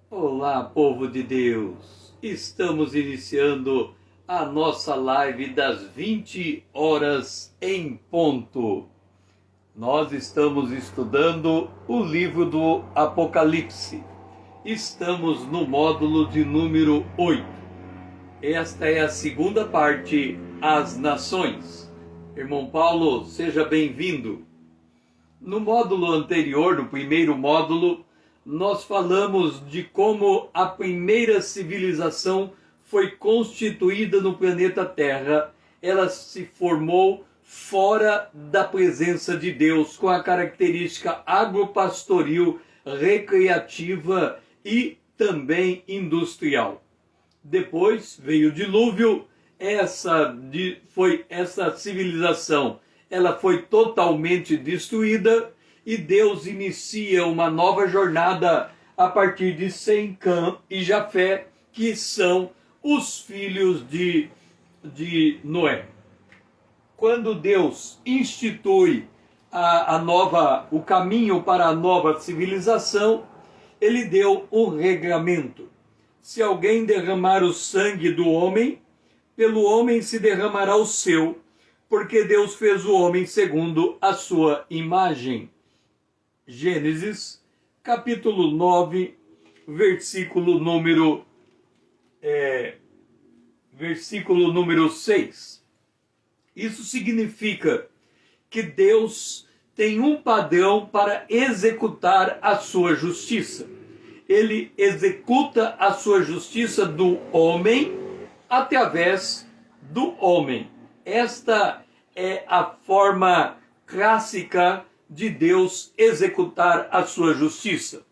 Olá, povo de Deus! Estamos iniciando a nossa live das 20 horas em ponto. Nós estamos estudando o livro do Apocalipse. Estamos no módulo de número 8. Esta é a segunda parte, as nações. Irmão Paulo, seja bem-vindo. No módulo anterior, no primeiro módulo, nós falamos de como a primeira civilização foi constituída no planeta Terra. Ela se formou fora da presença de Deus, com a característica agropastoril, recreativa e também industrial. Depois veio o dilúvio, essa civilização, ela foi totalmente destruída, e Deus inicia uma nova jornada a partir de Sem, Cã e Jafé, que são os filhos de Noé. Quando Deus institui o caminho para a nova civilização, ele deu um regramento. Se alguém derramar o sangue do homem, pelo homem se derramará o seu, porque Deus fez o homem segundo a sua imagem. Gênesis, capítulo 9, versículo número 6. Isso significa que Deus tem um padrão para executar a sua justiça. Ele executa a sua justiça do homem através do homem. Esta é a forma clássica de Deus executar a sua justiça.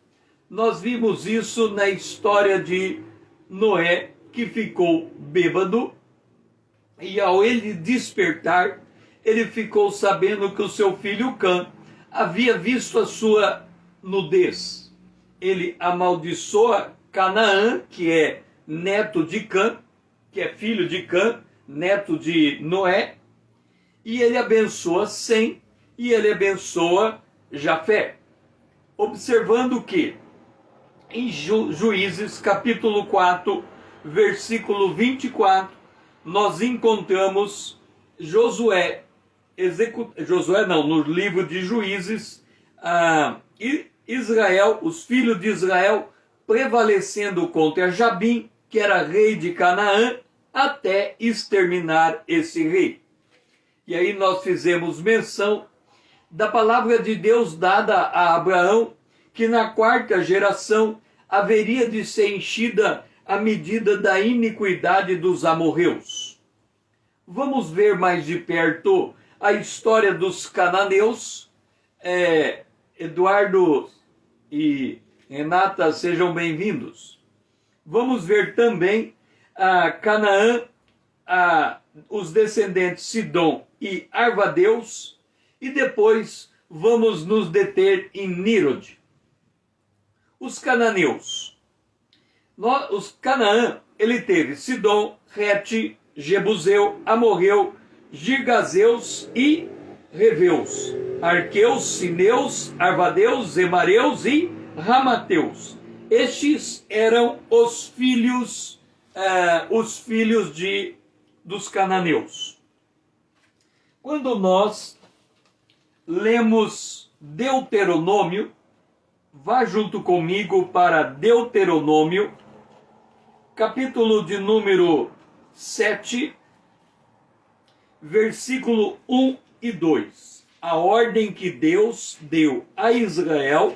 Nós vimos isso na história de Noé, que ficou bêbado, e ao ele despertar, ele ficou sabendo que o seu filho Cã havia visto a sua nudez. Ele amaldiçoa Canaã, que é neto de Cã, que é filho de Cã, neto de Noé, e ele abençoa Sem, e ele abençoa Jafé. Observando que em Juízes capítulo 4, versículo 24, nós encontramos no livro de Juízes, Israel, os filhos de Israel, prevalecendo contra Jabim, que era rei de Canaã, até exterminar esse rei. E aí nós fizemos menção da palavra de Deus dada a Abraão, que na quarta geração haveria de ser enchida a medida da iniquidade dos amorreus. Vamos ver mais de perto a história dos cananeus. Eduardo e Renata, sejam bem-vindos. Vamos ver também a Canaã, os descendentes Sidom e Arvadeus, e depois vamos nos deter em Nírode. Os cananeus. Canaã, ele teve Sidom, Rete, Jebuseu, Amorreu, Girgazeus e Reveus, Arqueus, Sineus, Arvadeus, Zemareus e Ramateus. Estes eram os filhos dos cananeus. Quando nós lemos Deuteronômio, vá junto comigo para Deuteronômio, capítulo de número 7, versículo 1 e 2. A ordem que Deus deu a Israel,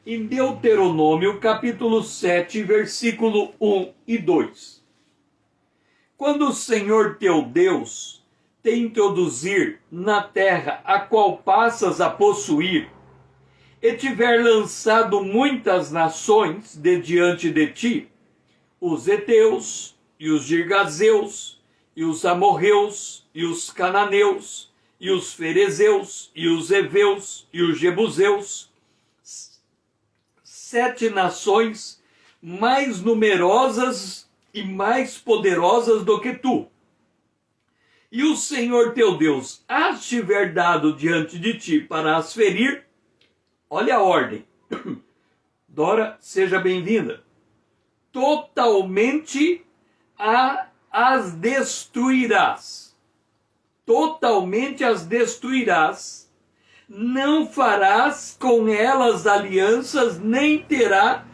em Deuteronômio, capítulo 7, versículo 1 e 2. Quando o Senhor teu Deus te introduzir na terra a qual passas a possuir, e tiver lançado muitas nações de diante de ti, os heteus, e os girgazeus, e os amorreus, e os cananeus, e os ferezeus, e os heveus, e os jebuseus, 7 nações mais numerosas e mais poderosas do que tu. E o Senhor teu Deus as tiver dado diante de ti para as ferir, olha a ordem. Dora, seja bem-vinda. totalmente as destruirás. Totalmente as destruirás. Não farás com elas alianças, nem terá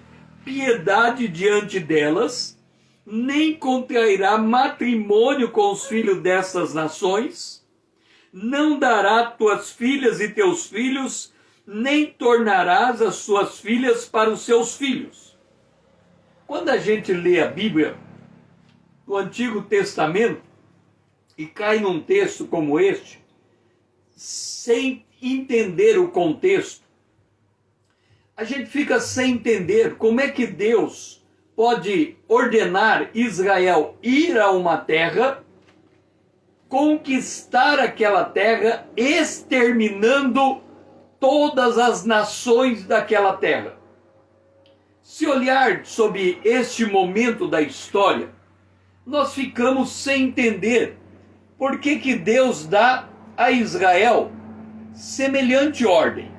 piedade diante delas, nem contrairá matrimônio com os filhos dessas nações, não dará tuas filhas e teus filhos, nem tornarás as suas filhas para os seus filhos. Quando a gente lê a Bíblia, no Antigo Testamento, e cai num texto como este, sem entender o contexto, a gente fica sem entender como é que Deus pode ordenar Israel ir a uma terra, conquistar aquela terra, exterminando todas as nações daquela terra. Se olhar sobre este momento da história, nós ficamos sem entender por que Deus dá a Israel semelhante ordem.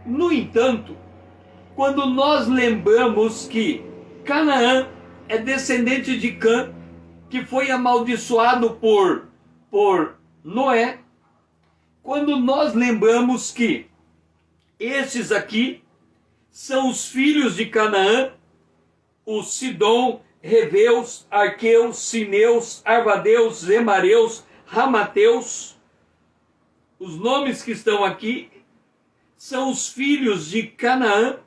No entanto, quando nós lembramos que Canaã é descendente de Cã, que foi amaldiçoado por Noé, quando nós lembramos que estes aqui são os filhos de Canaã, os Sidom, Reveus, Arqueus, Sineus, Arvadeus, Zemareus, Ramateus, os nomes que estão aqui são os filhos de Canaã.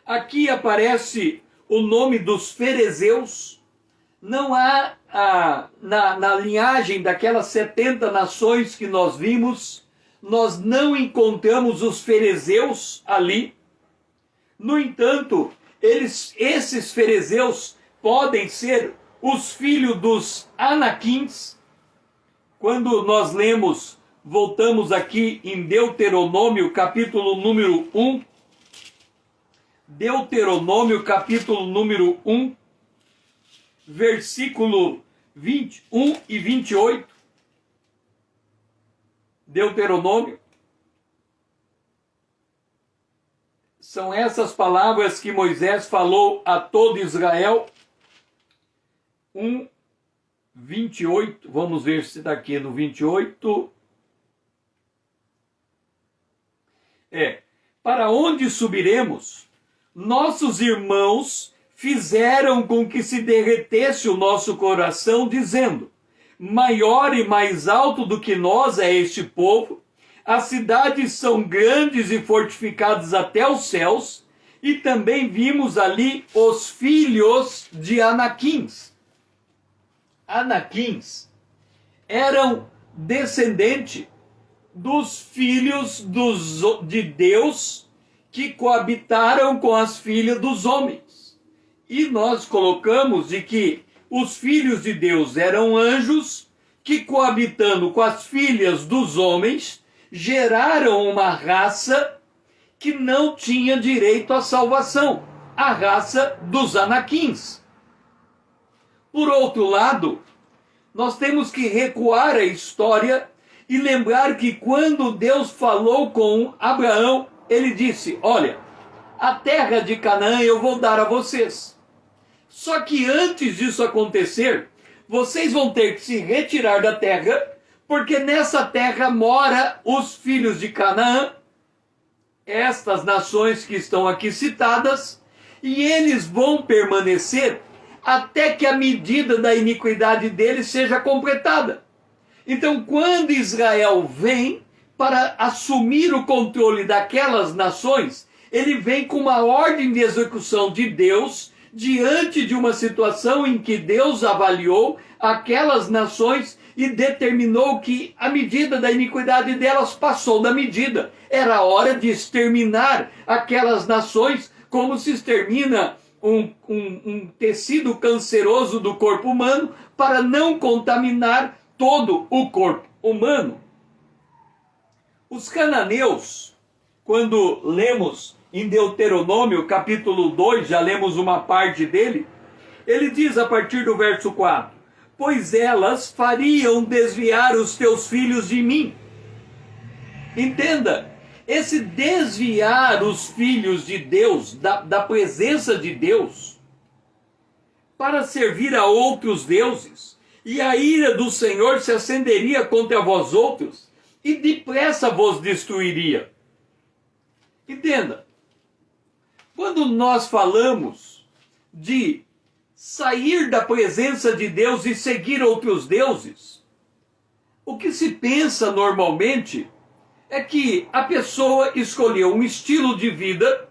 Aqui aparece o nome dos ferezeus. Não há na linhagem daquelas 70 nações que nós vimos, nós não encontramos os ferezeus ali. No entanto, esses ferezeus podem ser os filhos dos Anaquins. Quando nós lemos, voltamos aqui em Deuteronômio, capítulo número 1. Deuteronômio, capítulo número 1, versículo 21 e 28. Deuteronômio. São essas palavras que Moisés falou a todo Israel. 1, 28. Vamos ver se está aqui no 28. Para onde subiremos? Nossos irmãos fizeram com que se derretesse o nosso coração, dizendo: maior e mais alto do que nós é este povo. As cidades são grandes e fortificadas até os céus, e também vimos ali os filhos de Anaquins. Anaquins eram descendentes dos filhos de Deus que coabitaram com as filhas dos homens. E nós colocamos de que os filhos de Deus eram anjos que, coabitando com as filhas dos homens, geraram uma raça que não tinha direito à salvação, a raça dos Anaquins. Por outro lado, nós temos que recuar a história e lembrar que quando Deus falou com Abraão, ele disse: olha, a terra de Canaã eu vou dar a vocês. Só que antes disso acontecer, vocês vão ter que se retirar da terra, porque nessa terra mora os filhos de Canaã, estas nações que estão aqui citadas, e eles vão permanecer até que a medida da iniquidade deles seja completada. Então, quando Israel vem para assumir o controle daquelas nações, ele vem com uma ordem de execução de Deus diante de uma situação em que Deus avaliou aquelas nações e determinou que a medida da iniquidade delas passou da medida. Era hora de exterminar aquelas nações como se extermina um tecido canceroso do corpo humano para não contaminar todo o corpo humano. Os cananeus, quando lemos em Deuteronômio capítulo 2, já lemos uma parte dele, ele diz a partir do verso 4: pois elas fariam desviar os teus filhos de mim. Entenda, esse desviar os filhos de Deus, da presença de Deus, para servir a outros deuses, e a ira do Senhor se acenderia contra vós outros, e depressa vos destruiria. Entenda, quando nós falamos de sair da presença de Deus e seguir outros deuses, o que se pensa normalmente é que a pessoa escolheu um estilo de vida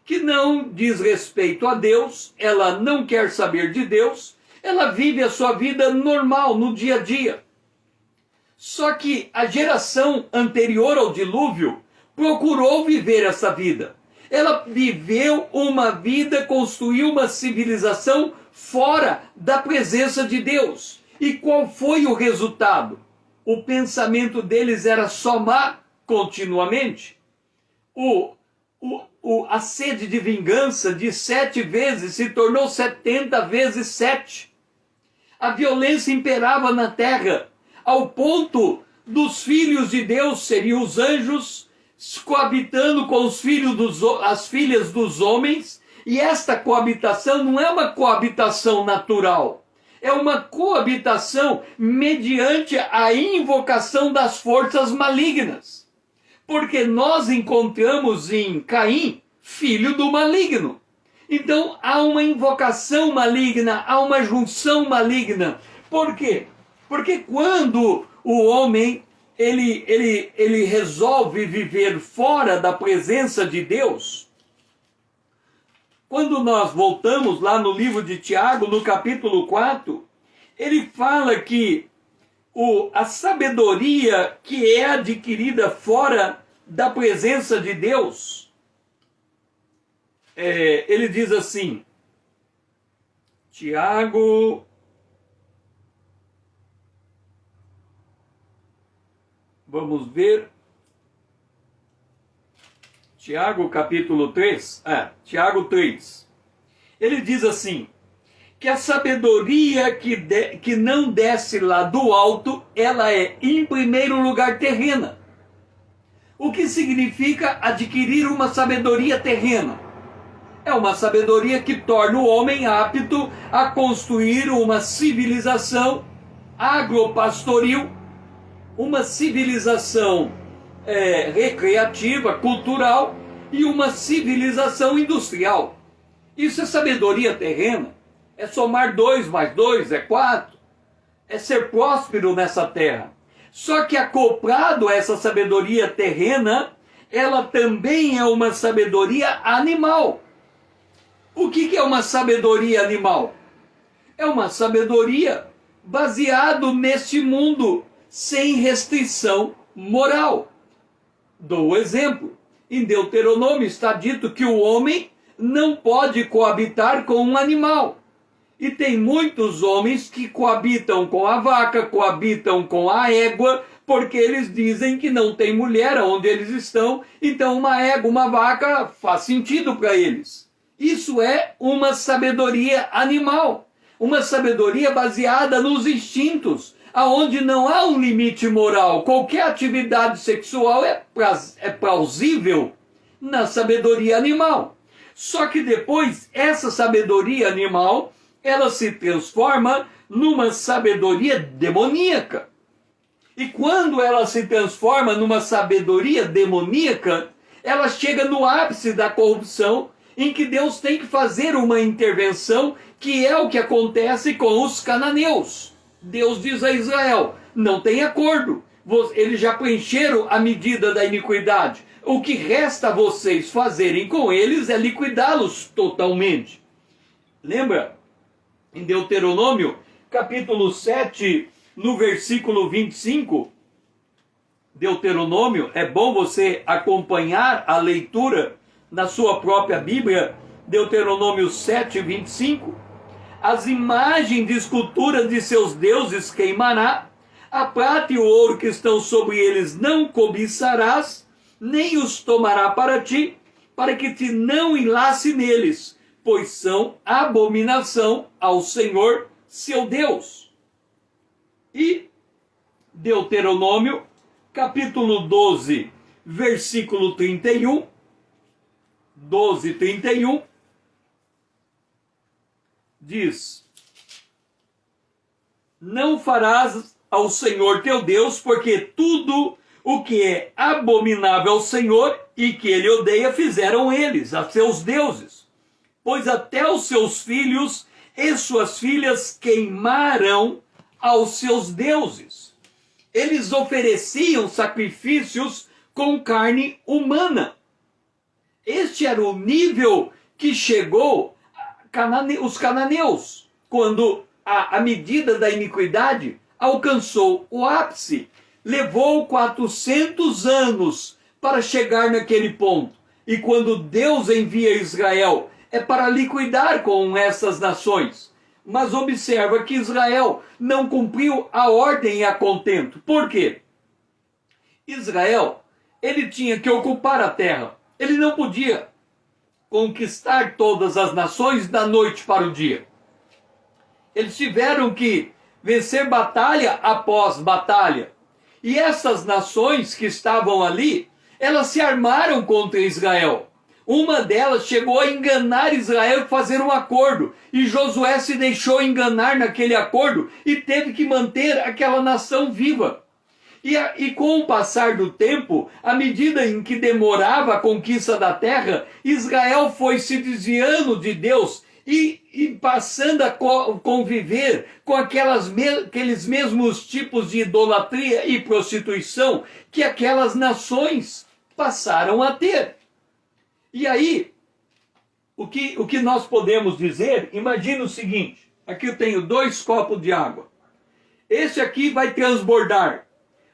que não diz respeito a Deus, ela não quer saber de Deus, ela vive a sua vida normal, no dia a dia. Só que a geração anterior ao dilúvio procurou viver essa vida. Ela viveu uma vida, construiu uma civilização fora da presença de Deus. E qual foi o resultado? O pensamento deles era só má continuamente. A sede de vingança de 7 vezes se tornou 70 vezes 7. A violência imperava na terra, ao ponto dos filhos de Deus, seriam os anjos, coabitando com os as filhas dos homens, e esta coabitação não é uma coabitação natural, é uma coabitação mediante a invocação das forças malignas. Porque nós encontramos em Caim, filho do maligno. Então há uma invocação maligna, há uma junção maligna. Por quê? Porque quando o homem ele resolve viver fora da presença de Deus, quando nós voltamos lá no livro de Tiago, no capítulo 4, ele fala que a sabedoria que é adquirida fora da presença de Deus, ele diz assim, Tiago, vamos ver, Tiago capítulo 3, Tiago 3, ele diz assim, que a sabedoria que não desce lá do alto, ela é, em primeiro lugar, terrena. O que significa adquirir uma sabedoria terrena? É uma sabedoria que torna o homem apto a construir uma civilização agropastoril, uma civilização recreativa, cultural e uma civilização industrial. Isso é sabedoria terrena. É somar 2 mais 2 é 4. É ser próspero nessa terra. Só que acoplado a essa sabedoria terrena, ela também é uma sabedoria animal. O que é uma sabedoria animal? É uma sabedoria baseada neste mundo, sem restrição moral. Dou o exemplo. Em Deuteronômio está dito que o homem não pode coabitar com um animal. E tem muitos homens que coabitam com a vaca, coabitam com a égua, porque eles dizem que não tem mulher onde eles estão, então uma égua, uma vaca faz sentido para eles. Isso é uma sabedoria animal, uma sabedoria baseada nos instintos, aonde não há um limite moral. Qualquer atividade sexual é plausível na sabedoria animal. Só que depois, essa sabedoria animal, ela se transforma numa sabedoria demoníaca. E quando ela se transforma numa sabedoria demoníaca, ela chega no ápice da corrupção, em que Deus tem que fazer uma intervenção, que é o que acontece com os cananeus. Deus diz a Israel, não tem acordo, eles já preencheram a medida da iniquidade. O que resta a vocês fazerem com eles é liquidá-los totalmente. Lembra? Em Deuteronômio, capítulo 7, no versículo 25, Deuteronômio, é bom você acompanhar a leitura na sua própria Bíblia, Deuteronômio 7, 25, as imagens de escultura de seus deuses queimará, a prata e o ouro que estão sobre eles não cobiçarás, nem os tomará para ti, para que te não enlace neles, pois são abominação ao Senhor, seu Deus. E Deuteronômio, capítulo 12, versículo 31, 12, 31, diz, não farás ao Senhor teu Deus, porque tudo o que é abominável ao Senhor e que ele odeia fizeram eles, a seus deuses. Pois até os seus filhos e suas filhas queimaram aos seus deuses. Eles ofereciam sacrifícios com carne humana. Este era o nível que chegou os cananeus, quando a medida da iniquidade alcançou o ápice. Levou 400 anos para chegar naquele ponto. E quando Deus envia Israel, é para liquidar com essas nações. Mas observa que Israel não cumpriu a ordem a contento. Por quê? Israel, ele tinha que ocupar a terra. Ele não podia conquistar todas as nações da noite para o dia. Eles tiveram que vencer batalha após batalha. E essas nações que estavam ali, elas se armaram contra Israel. Uma delas chegou a enganar Israel e fazer um acordo. E Josué se deixou enganar naquele acordo e teve que manter aquela nação viva. E com o passar do tempo, à medida em que demorava a conquista da terra, Israel foi se desviando de Deus e passando a conviver com aqueles mesmos tipos de idolatria e prostituição que aquelas nações passaram a ter. E aí, o que nós podemos dizer? Imagina o seguinte, aqui eu tenho 2 copos de água. Esse aqui vai transbordar.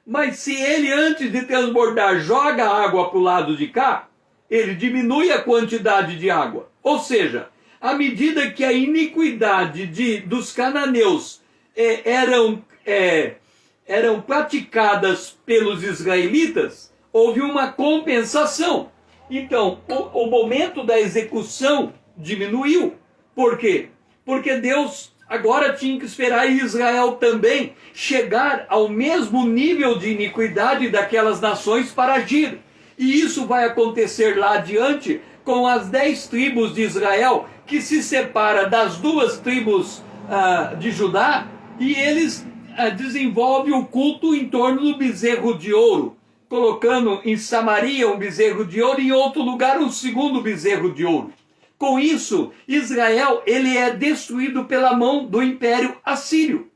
Mas se ele, antes de transbordar, joga a água para o lado de cá, ele diminui a quantidade de água. Ou seja, à medida que a iniquidade dos cananeus eram praticadas pelos israelitas, houve uma compensação. Então, o momento da execução diminuiu. Por quê? Porque Deus agora tinha que esperar Israel também chegar ao mesmo nível de iniquidade daquelas nações para agir. E isso vai acontecer lá adiante com as 10 tribos de Israel, que se separa das 2 tribos de Judá, e eles desenvolvem o culto em torno do bezerro de ouro, colocando em Samaria um bezerro de ouro e em outro lugar um segundo bezerro de ouro. Com isso, Israel ele é destruído pela mão do Império Assírio.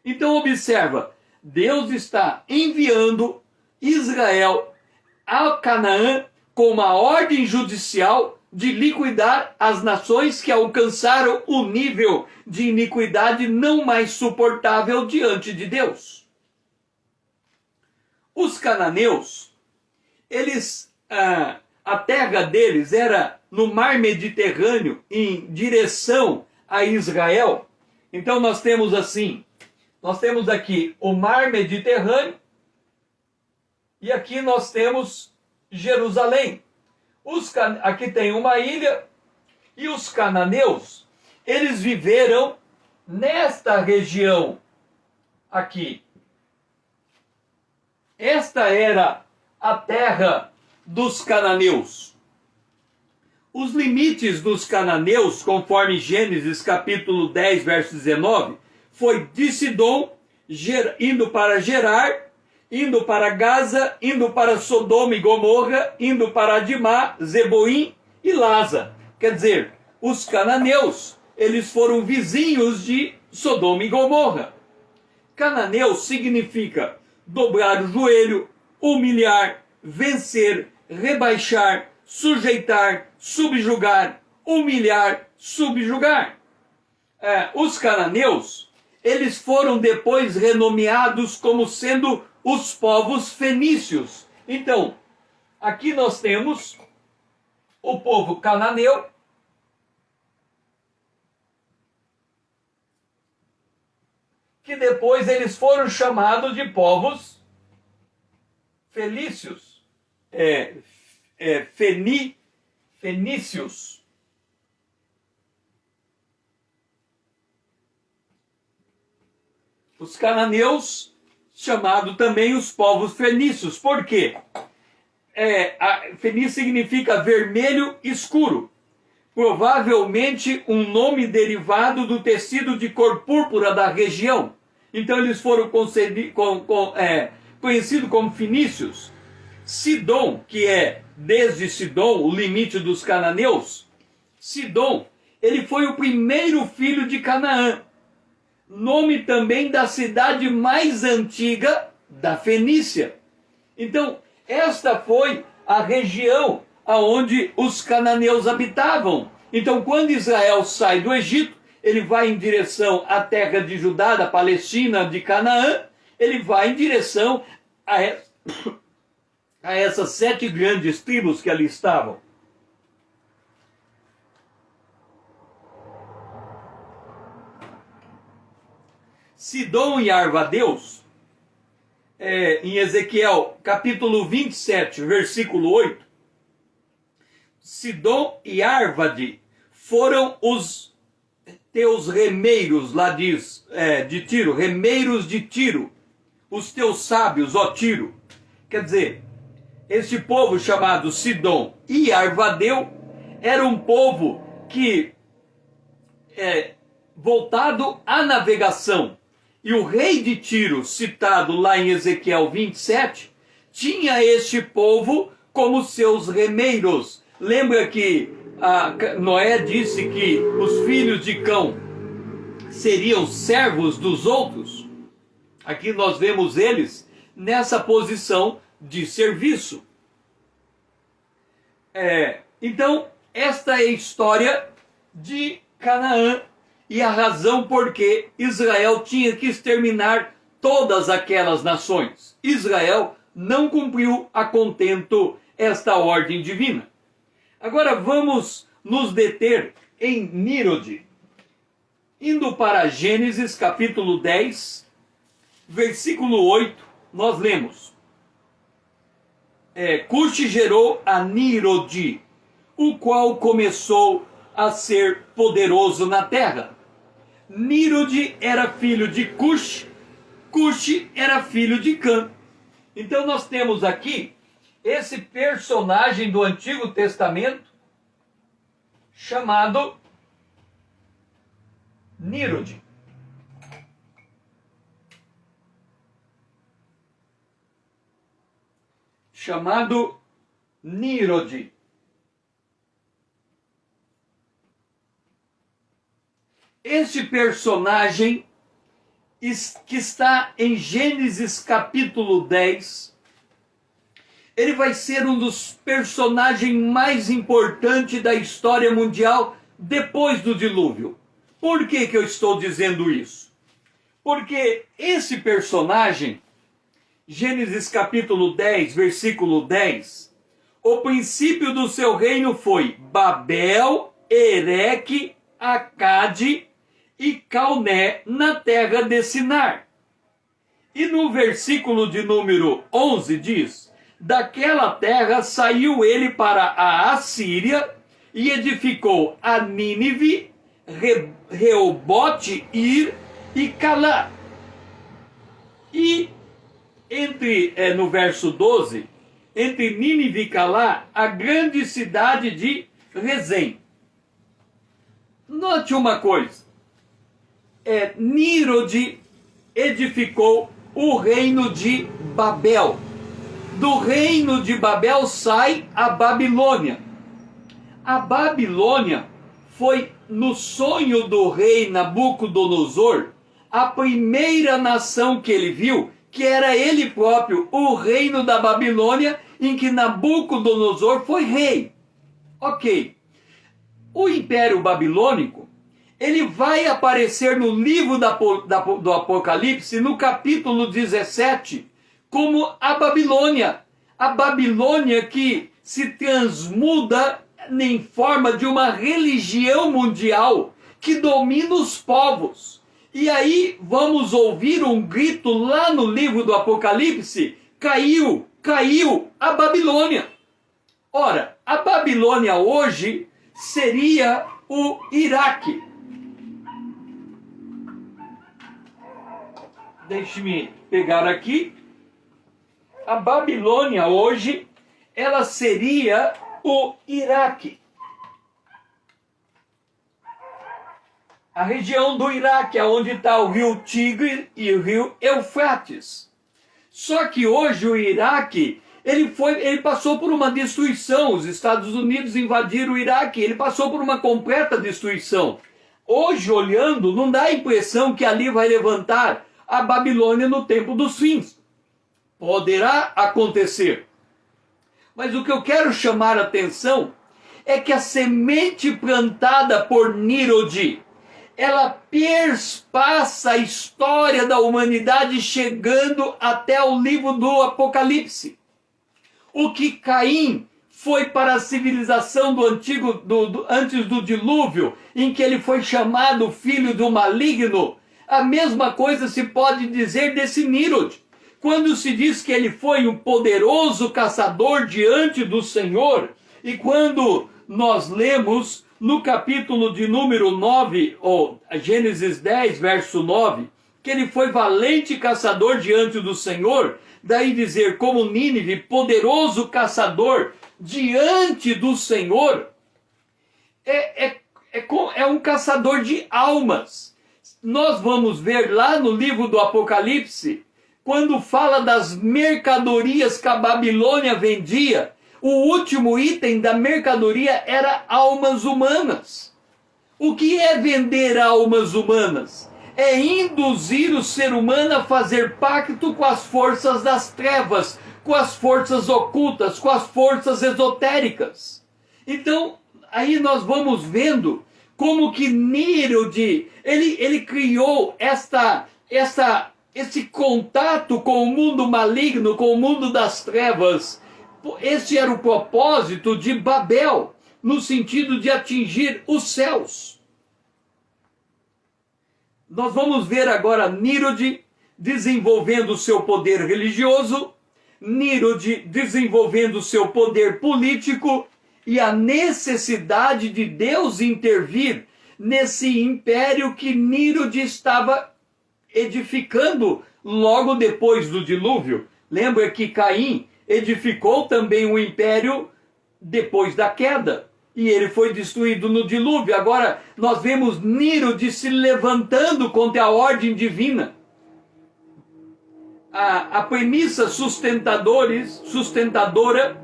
Então observa, Deus está enviando Israel a Canaã com uma ordem judicial de liquidar as nações que alcançaram o nível de iniquidade não mais suportável diante de Deus. Os cananeus, a terra deles era no mar Mediterrâneo, em direção a Israel. Então nós temos aqui o mar Mediterrâneo, e aqui nós temos Jerusalém. Aqui tem uma ilha, e os cananeus, eles viveram nesta região aqui. Esta era a terra dos cananeus. Os limites dos cananeus, conforme Gênesis capítulo 10, verso 19, foi de Sidom, indo para Gerar, indo para Gaza, indo para Sodoma e Gomorra, indo para Adimá, Zeboim e Laza. Quer dizer, os cananeus, eles foram vizinhos de Sodoma e Gomorra. Cananeu significa dobrar o joelho, humilhar, vencer, rebaixar, sujeitar, subjugar, humilhar, subjugar. Os cananeus, eles foram depois renomeados como sendo os povos fenícios. Então, aqui nós temos o povo cananeu, que depois eles foram chamados de povos fenícios. Fenícios. Os cananeus, chamado também os povos fenícios. Por quê? Fenício significa vermelho escuro. Provavelmente um nome derivado do tecido de cor púrpura da região. Então eles foram conhecidos como fenícios. Sidom, que é desde Sidom, o limite dos cananeus, Sidom, ele foi o primeiro filho de Canaã, nome também da cidade mais antiga da Fenícia. Então, esta foi a região aonde os cananeus habitavam. Então, quando Israel sai do Egito, ele vai em direção à terra de Judá, da Palestina, de Canaã, ele vai em direção a essas 7 grandes tribos que ali estavam. Sidom e Arvadeus, em Ezequiel capítulo 27, versículo 8, Sidom e Arvade foram os teus remeiros, lá diz, de Tiro, remeiros de Tiro, os teus sábios, ó Tiro. Quer dizer, este povo chamado Sidom e Arvadeu era um povo que voltado à navegação. E o rei de Tiro, citado lá em Ezequiel 27, tinha este povo como seus remeiros. Lembra que Noé disse que os filhos de Cão seriam servos dos outros? Aqui nós vemos eles nessa posição de serviço. Então, esta é a história de Canaã e a razão por que Israel tinha que exterminar todas aquelas nações. Israel não cumpriu a contento esta ordem divina. Agora vamos nos deter em Nírode. Indo para Gênesis capítulo 10, versículo 8, nós lemos: Cuxi gerou a Nírode, o qual começou a ser poderoso na terra. Nírode era filho de Cuxi, Cuxi era filho de Cã. Então nós temos aqui esse personagem do Antigo Testamento chamado Nírode. Chamado Nírode. Este personagem que está em Gênesis capítulo 10, ele vai ser um dos personagens mais importantes da história mundial depois do dilúvio. Por que eu estou dizendo isso? Porque esse personagem, Gênesis capítulo 10, versículo 10, o princípio do seu reino foi Babel, Ereque, Acade e Calné na terra de Sinar. E no versículo de número 11 diz: daquela terra saiu ele para a Assíria e edificou a Nínive, Reobote, Ir e Calá. E no verso 12, entre Nínive e Calá, a grande cidade de Rezém. Note uma coisa, Nírode edificou o reino de Babel. Do reino de Babel sai a Babilônia. A Babilônia foi, no sonho do rei Nabucodonosor, a primeira nação que ele viu, que era ele próprio, o reino da Babilônia, em que Nabucodonosor foi rei. Ok. O Império Babilônico, ele vai aparecer no livro do Apocalipse, no capítulo 17, como a Babilônia. A Babilônia que se transmuda em forma de uma religião mundial que domina os povos. E aí vamos ouvir um grito lá no livro do Apocalipse: caiu, caiu a Babilônia. Ora, a Babilônia hoje seria o Iraque. Deixe-me pegar aqui. A Babilônia hoje, ela seria o Iraque. a região do Iraque, onde está o rio Tigre e o rio Eufrates. Só que hoje o Iraque, ele passou por uma destruição. Os Estados Unidos invadiram o Iraque, ele passou por uma completa destruição. Hoje, olhando, não dá a impressão que ali vai levantar a Babilônia no tempo dos fins. Poderá acontecer. Mas o que eu quero chamar a atenção é que a semente plantada por Nírode, ela perpassa a história da humanidade chegando até o livro do Apocalipse. O que Caim foi para a civilização do antigo, antes do dilúvio, em que ele foi chamado filho do maligno, a mesma coisa se pode dizer desse Nírode. Quando se diz que ele foi um poderoso caçador diante do Senhor, e quando nós lemos no capítulo de número 9, ou Gênesis 10, verso 9, que ele foi valente caçador diante do Senhor, daí dizer como Nínive, poderoso caçador diante do Senhor, é um caçador de almas. Nós vamos ver lá no livro do Apocalipse, quando fala das mercadorias que a Babilônia vendia, o último item da mercadoria era almas humanas. O que é vender almas humanas? É induzir o ser humano a fazer pacto com as forças das trevas, com as forças ocultas, com as forças esotéricas. Então, aí nós vamos vendo como que Nírode, ele criou esse contato com o mundo maligno, com o mundo das trevas. Esse era o propósito de Babel, no sentido de atingir os céus. Nós vamos ver agora Nírode desenvolvendo o seu poder religioso, Nírode desenvolvendo o seu poder político e a necessidade de Deus intervir nesse império que Nírode estava edificando logo depois do dilúvio. Lembra que Caim edificou também um império depois da queda, e ele foi destruído no dilúvio. Agora nós vemos Nírode se levantando contra a ordem divina. A premissa sustentadora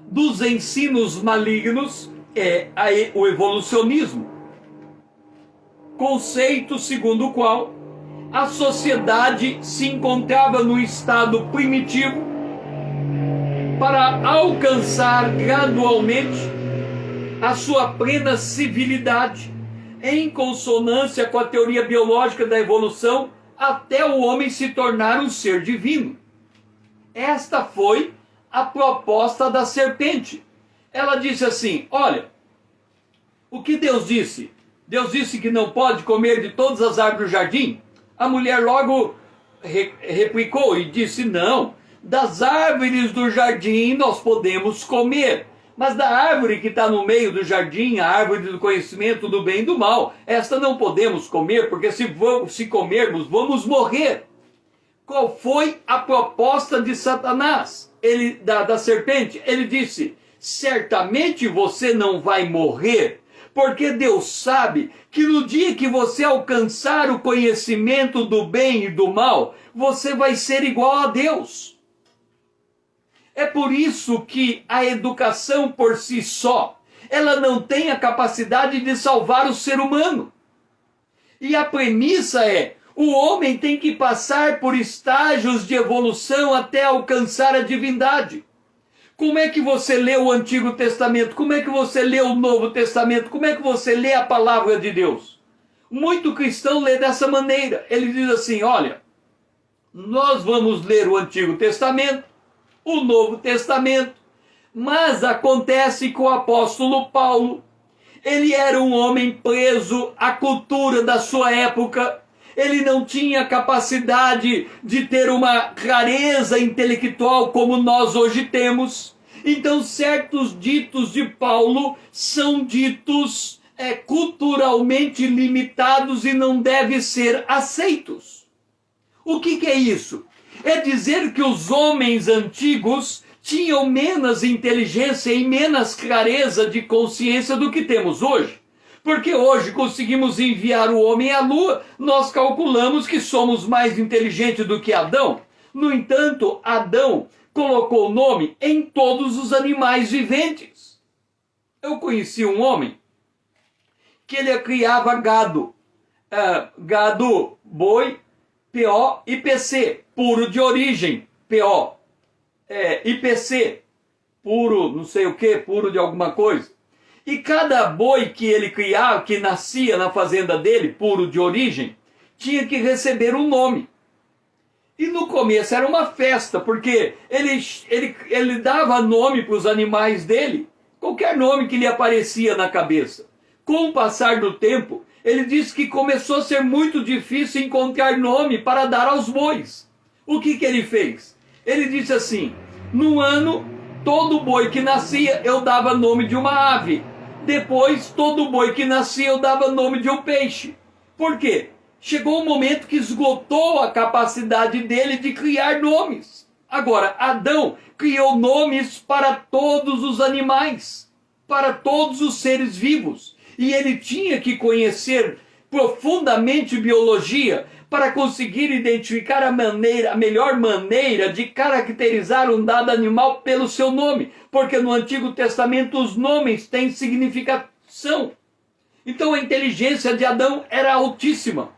dos ensinos malignos é o evolucionismo, conceito segundo o qual a sociedade se encontrava no estado primitivo para alcançar gradualmente a sua plena civilidade, em consonância com a teoria biológica da evolução, até o homem se tornar um ser divino. Esta foi a proposta da serpente. Ela disse assim: olha, o que Deus disse? Deus disse que não pode comer de todas as árvores do jardim? A mulher logo replicou e disse: não, das árvores do jardim nós podemos comer, mas da árvore que está no meio do jardim, a árvore do conhecimento do bem e do mal, esta não podemos comer, porque se comermos vamos morrer. Qual foi a proposta de Satanás, da serpente? Ele disse: certamente você não vai morrer, porque Deus sabe que no dia que você alcançar o conhecimento do bem e do mal, você vai ser igual a Deus. É por isso que a educação por si só, ela não tem a capacidade de salvar o ser humano. E a premissa é: o homem tem que passar por estágios de evolução até alcançar a divindade. Como é que você lê o Antigo Testamento? Como é que você lê o Novo Testamento? Como é que você lê a palavra de Deus? Muito cristão lê dessa maneira. Ele diz assim: olha, nós vamos ler o Antigo Testamento, o Novo Testamento, mas acontece com o apóstolo Paulo. Ele era um homem preso à cultura da sua época. Ele não tinha capacidade de ter uma clareza intelectual como nós hoje temos. Então certos ditos de Paulo são ditos culturalmente limitados e não devem ser aceitos. O que é isso? É dizer que os homens antigos tinham menos inteligência e menos clareza de consciência do que temos hoje. Porque hoje conseguimos enviar o homem à lua, nós calculamos que somos mais inteligentes do que Adão. No entanto, Adão colocou nome em todos os animais viventes. Eu conheci um homem que ele criava gado, gado boi, PO e PC, puro de origem, PO, IPC, puro não sei o que, puro de alguma coisa. E cada boi que ele criava, que nascia na fazenda dele, puro de origem, tinha que receber um nome. E no começo era uma festa, porque ele dava nome para os animais dele, qualquer nome que lhe aparecia na cabeça. Com o passar do tempo, ele disse que começou a ser muito difícil encontrar nome para dar aos bois. O que ele fez? Ele disse assim: num ano, todo boi que nascia eu dava nome de uma ave. Depois, todo boi que nascia eu dava nome de um peixe. Por quê? Chegou um momento que esgotou a capacidade dele de criar nomes. Agora, Adão criou nomes para todos os animais, para todos os seres vivos. E ele tinha que conhecer profundamente biologia para conseguir identificar a melhor maneira de caracterizar um dado animal pelo seu nome. Porque no Antigo Testamento os nomes têm significação. Então a inteligência de Adão era altíssima.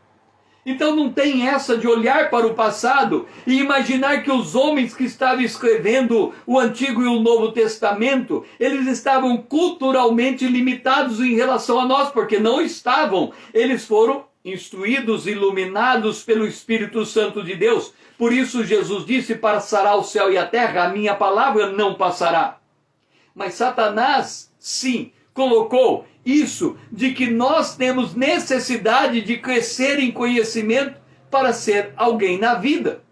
Então não tem essa de olhar para o passado e imaginar que os homens que estavam escrevendo o Antigo e o Novo Testamento, eles estavam culturalmente limitados em relação a nós, porque não estavam. Eles foram instruídos, iluminados pelo Espírito Santo de Deus. Por isso Jesus disse: passará o céu e a terra, a minha palavra não passará. Mas Satanás, sim, colocou isso de que nós temos necessidade de crescer em conhecimento para ser alguém na vida.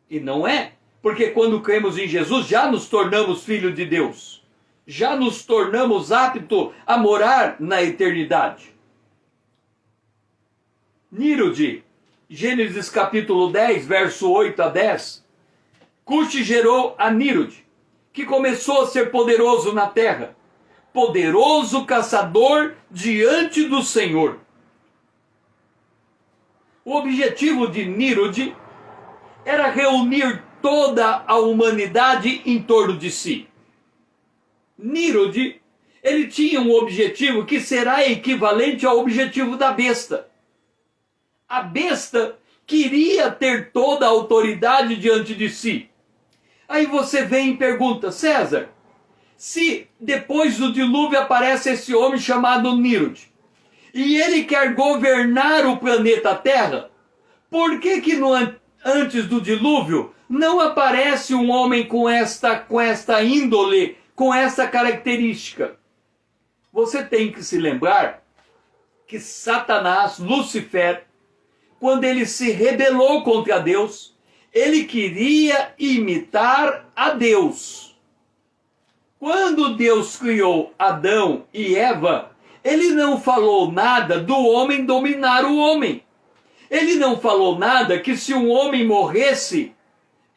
E não é, porque quando cremos em Jesus já nos tornamos filhos de Deus. Já nos tornamos aptos a morar na eternidade. Nirod, Gênesis capítulo 10, verso 8 a 10. Cuxi gerou a Nirod, que começou a ser poderoso na terra, poderoso caçador diante do Senhor. O objetivo de Nirod era reunir toda a humanidade em torno de si. Nirod, ele tinha um objetivo que será equivalente ao objetivo da besta. A besta queria ter toda a autoridade diante de si. Aí você vem e pergunta: César, se depois do dilúvio aparece esse homem chamado Nirod, e ele quer governar o planeta Terra, por que antes do dilúvio não aparece um homem com esta índole, com essa característica? Você tem que se lembrar que Satanás, Lúcifer, quando ele se rebelou contra Deus, ele queria imitar a Deus. Quando Deus criou Adão e Eva, ele não falou nada do homem dominar o homem. Ele não falou nada que se um homem morresse,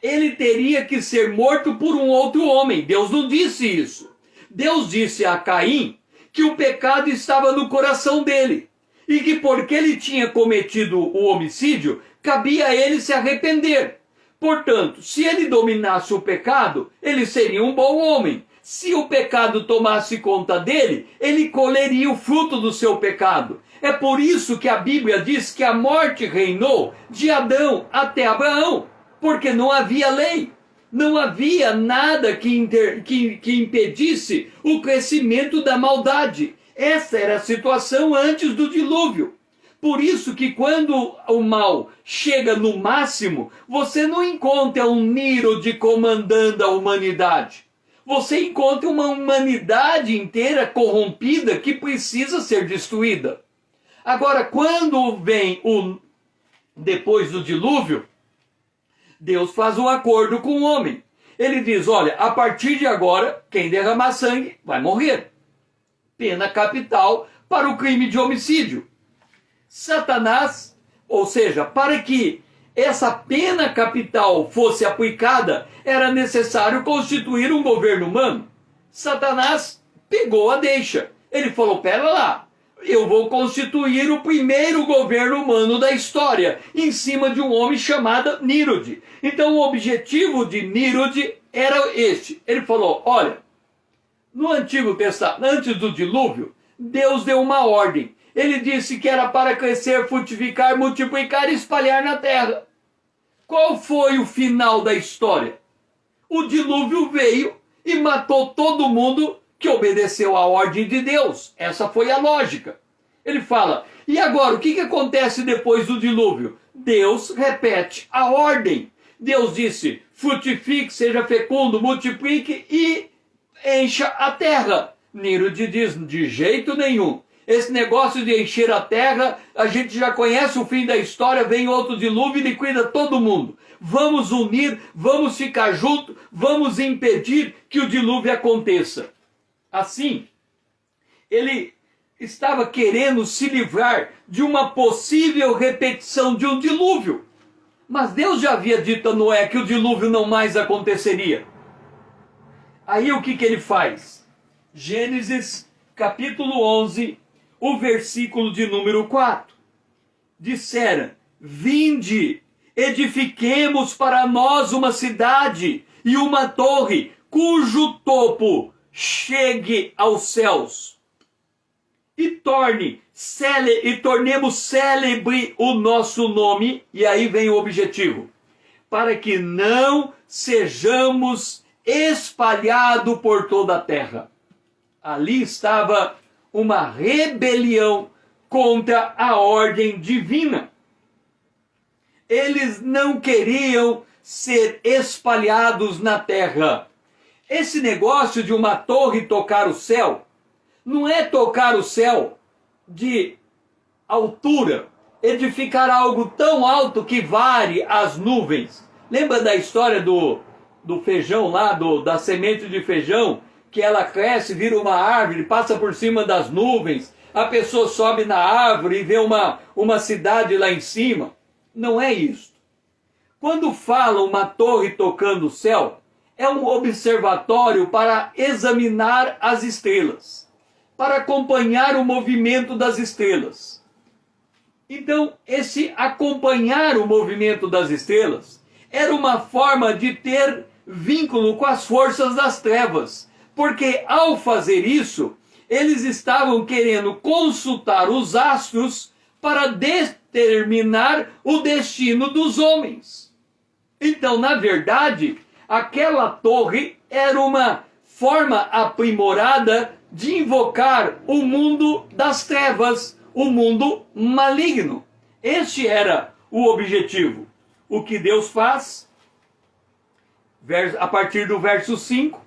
ele teria que ser morto por um outro homem. Deus não disse isso. Deus disse a Caim que o pecado estava no coração dele. E que porque ele tinha cometido o homicídio, cabia a ele se arrepender. Portanto, se ele dominasse o pecado, ele seria um bom homem. Se o pecado tomasse conta dele, ele colheria o fruto do seu pecado. É por isso que a Bíblia diz que a morte reinou de Adão até Abraão, porque não havia lei. Não havia nada que impedisse o crescimento da maldade. Essa era a situação antes do dilúvio. Por isso que quando o mal chega no máximo, você não encontra um Nirod comandando a humanidade. Você encontra uma humanidade inteira corrompida que precisa ser destruída. Agora, quando vem depois do dilúvio, Deus faz um acordo com o homem. Ele diz: olha, a partir de agora, quem derramar sangue vai morrer. Pena capital para o crime de homicídio. Satanás, ou seja, para que essa pena capital fosse aplicada, era necessário constituir um governo humano. Satanás pegou a deixa Ele falou, pera lá, eu vou constituir o primeiro governo humano da história, em cima de um homem chamado Nírode. Então o objetivo de Nírode era este. Ele falou, olha, no Antigo Testamento, antes do dilúvio, Deus deu uma ordem. Ele disse que era para crescer, frutificar, multiplicar e espalhar na terra. Qual foi o final da história? O dilúvio veio e matou todo mundo que obedeceu à ordem de Deus. Essa foi a lógica. Ele fala, e agora, o que acontece depois do dilúvio? Deus repete a ordem. Deus disse, frutifique, seja fecundo, multiplique e encha a terra. Nírode diz, de jeito nenhum. Esse negócio de encher a terra, a gente já conhece o fim da história, vem outro dilúvio e liquida todo mundo. Vamos unir, vamos ficar juntos, vamos impedir que o dilúvio aconteça. Assim, ele estava querendo se livrar de uma possível repetição de um dilúvio. Mas Deus já havia dito a Noé que o dilúvio não mais aconteceria. Aí o que ele faz? Gênesis capítulo 11, o versículo de número 4. Disseram, vinde, edifiquemos para nós uma cidade e uma torre, cujo topo chegue aos céus. E tornemos célebre o nosso nome, e aí vem o objetivo, para que não sejamos espalhados por toda a terra. Ali estava uma rebelião contra a ordem divina. Eles não queriam ser espalhados na terra. Esse negócio de uma torre tocar o céu, não é tocar o céu de altura, edificar algo tão alto que vare as nuvens. Lembra da história do feijão lá, da semente de feijão, que ela cresce, vira uma árvore, passa por cima das nuvens, a pessoa sobe na árvore e vê uma cidade lá em cima. Não é isso. Quando fala uma torre tocando o céu, é um observatório para examinar as estrelas, para acompanhar o movimento das estrelas. Então, esse acompanhar o movimento das estrelas era uma forma de ter vínculo com as forças das trevas, porque ao fazer isso, eles estavam querendo consultar os astros para determinar o destino dos homens. Então, na verdade, aquela torre era uma forma aprimorada de invocar o mundo das trevas, o mundo maligno. Este era o objetivo. O que Deus faz? A partir do verso 5.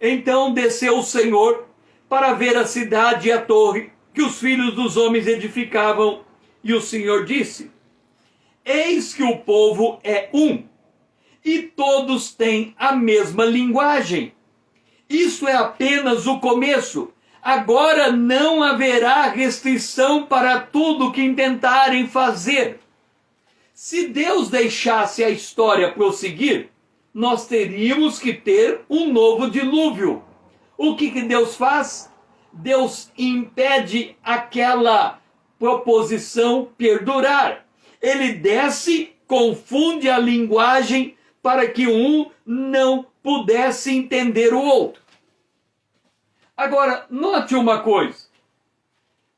Então desceu o Senhor para ver a cidade e a torre que os filhos dos homens edificavam. E o Senhor disse, eis que o povo é um, e todos têm a mesma linguagem. Isso é apenas o começo. Agora não haverá restrição para tudo que intentarem fazer. Se Deus deixasse a história prosseguir, nós teríamos que ter um novo dilúvio. O que Deus faz? Deus impede aquela proposição perdurar. Ele desce, confunde a linguagem para que um não pudesse entender o outro. Agora, note uma coisa.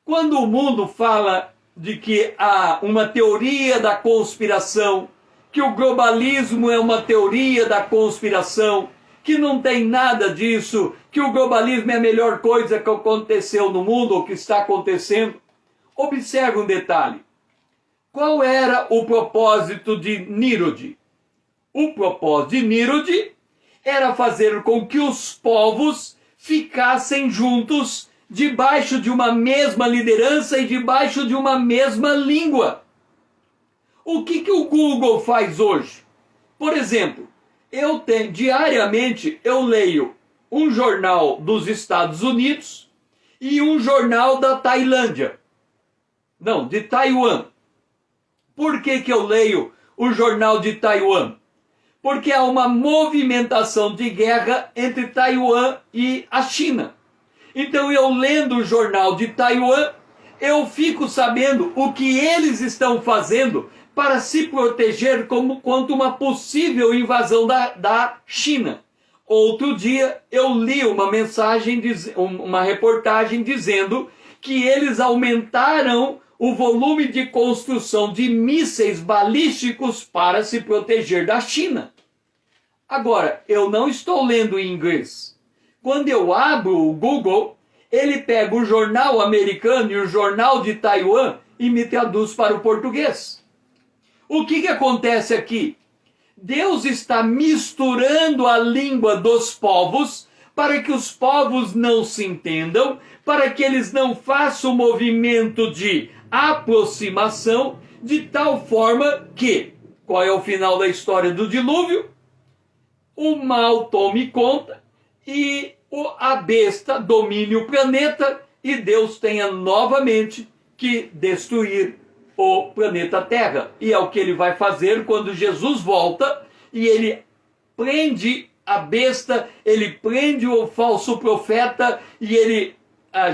Quando o mundo fala de que há uma teoria da conspiração, que o globalismo é uma teoria da conspiração, que não tem nada disso, que o globalismo é a melhor coisa que aconteceu no mundo, ou que está acontecendo, observe um detalhe. Qual era o propósito de Nírode? O propósito de Nírode era fazer com que os povos ficassem juntos debaixo de uma mesma liderança e debaixo de uma mesma língua. O que o Google faz hoje? Por exemplo, diariamente eu leio um jornal dos Estados Unidos e um jornal da Tailândia. Não, de Taiwan. Por que eu leio o jornal de Taiwan? Porque há uma movimentação de guerra entre Taiwan e a China. Então eu lendo o jornal de Taiwan, eu fico sabendo o que eles estão fazendo para se proteger contra uma possível invasão da China. Outro dia eu li uma reportagem dizendo que eles aumentaram o volume de construção de mísseis balísticos para se proteger da China. Agora, eu não estou lendo em inglês. Quando eu abro o Google, ele pega o jornal americano e o jornal de Taiwan e me traduz para o português. O que acontece aqui? Deus está misturando a língua dos povos para que os povos não se entendam, para que eles não façam movimento de aproximação, de tal forma que, qual é o final da história do dilúvio? O mal tome conta e a besta domine o planeta e Deus tenha novamente que destruir o planeta Terra. E é o que ele vai fazer quando Jesus volta e ele prende a besta, ele prende o falso profeta e ele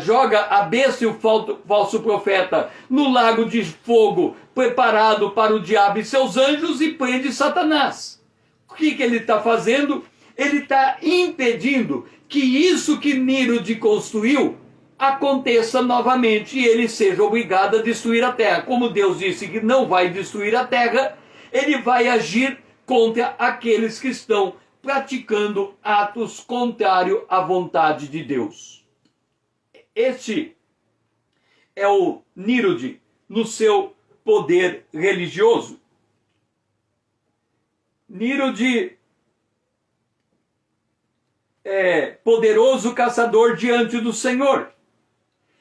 joga a besta e o falso profeta no lago de fogo preparado para o diabo e seus anjos e prende Satanás. O que ele está fazendo? Ele está impedindo que isso que Nirod construiu aconteça novamente e ele seja obrigado a destruir a terra. Como Deus disse que não vai destruir a terra, ele vai agir contra aqueles que estão praticando atos contrários à vontade de Deus. Este é o Nirod no seu poder religioso. Nirod é poderoso caçador diante do Senhor.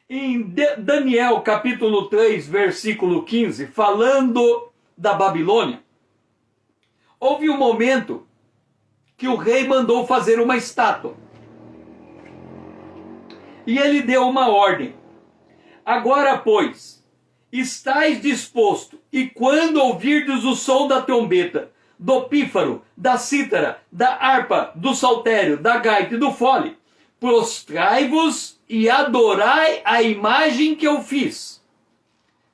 Em Daniel capítulo 3, versículo 15, falando da Babilônia, houve um momento que o rei mandou fazer uma estátua. E ele deu uma ordem. Agora, pois, estais disposto, e quando ouvirdes o som da trombeta, do pífaro, da cítara, da harpa, do saltério, da gaita e do fole, prostrai-vos e adorai a imagem que eu fiz.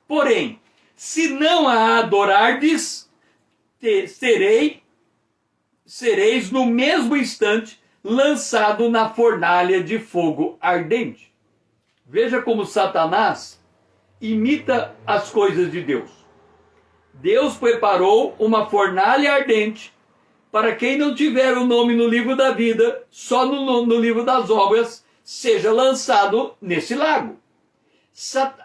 Porém, se não a adorardes, sereis no mesmo instante lançado na fornalha de fogo ardente. Veja como Satanás imita as coisas de Deus. Deus preparou uma fornalha ardente para quem não tiver o nome no livro da vida, só no livro das obras, seja lançado nesse lago.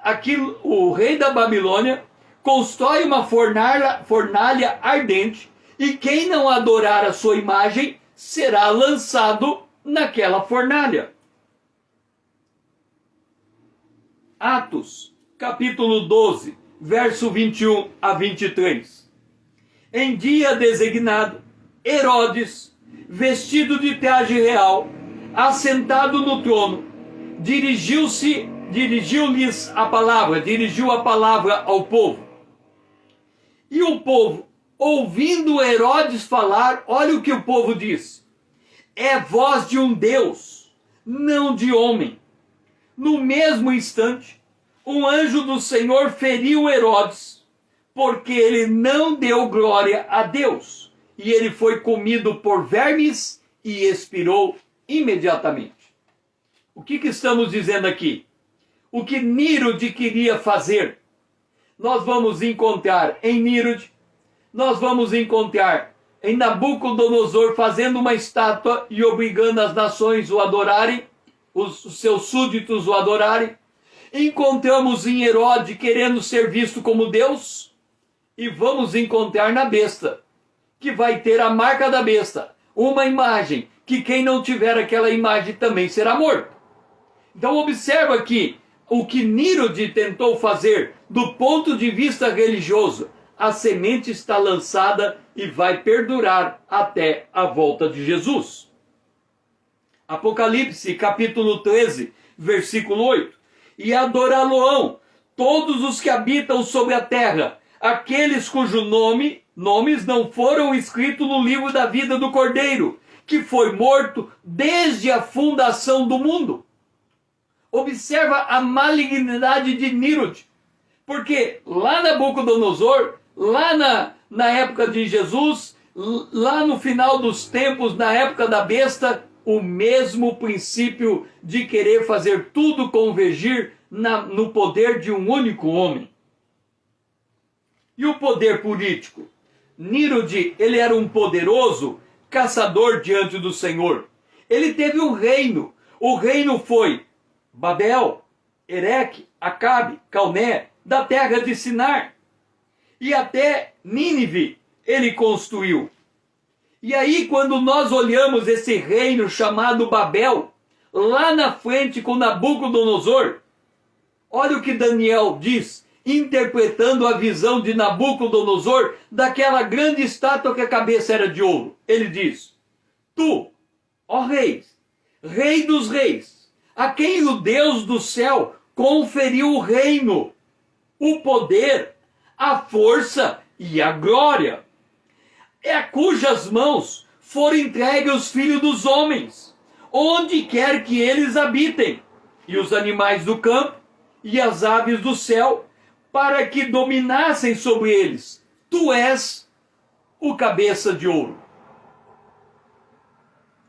Aqui, o rei da Babilônia constrói uma fornalha ardente e quem não adorar a sua imagem será lançado naquela fornalha. Atos, capítulo 12, verso 21 a 23. Em dia designado, Herodes, vestido de traje real, assentado no trono, dirigiu a palavra ao povo. E o povo, ouvindo Herodes falar, olha o que o povo diz: é voz de um Deus, não de homem. No mesmo instante, um anjo do Senhor feriu Herodes, porque ele não deu glória a Deus, e ele foi comido por vermes e expirou imediatamente. O que estamos dizendo aqui? O que Nirod queria fazer, nós vamos encontrar em Nirod, nós vamos encontrar em Nabucodonosor fazendo uma estátua e obrigando as nações o adorarem, os seus súditos o adorarem. Encontramos em Herodes querendo ser visto como Deus, e vamos encontrar na besta, que vai ter a marca da besta, uma imagem, que quem não tiver aquela imagem também será morto. Então observa aqui o que Nirod tentou fazer do ponto de vista religioso. A semente está lançada e vai perdurar até a volta de Jesus. Apocalipse capítulo 13, versículo 8. E adorá-lo-ão todos os que habitam sobre a terra, aqueles cujos nomes não foram escritos no livro da vida do Cordeiro, que foi morto desde a fundação do mundo. Observa a malignidade de Nirod. Porque lá Nabucodonosor, lá na época de Jesus, lá no final dos tempos, na época da besta, o mesmo princípio de querer fazer tudo convergir no poder de um único homem. E o poder político? Nirod, ele era um poderoso caçador diante do Senhor. Ele teve um reino. O reino foi Babel, Ereque, Acabe, Calné, da terra de Sinar. E até Nínive ele construiu. E aí, quando nós olhamos esse reino chamado Babel, lá na frente com Nabucodonosor, olha o que Daniel diz, interpretando a visão de Nabucodonosor daquela grande estátua que a cabeça era de ouro. Ele diz: Tu, ó reis, rei dos reis, a quem o Deus do céu conferiu o reino, o poder, a força e a glória, a cujas mãos foram entregues os filhos dos homens, onde quer que eles habitem, e os animais do campo e as aves do céu, para que dominassem sobre eles. Tu és o cabeça de ouro.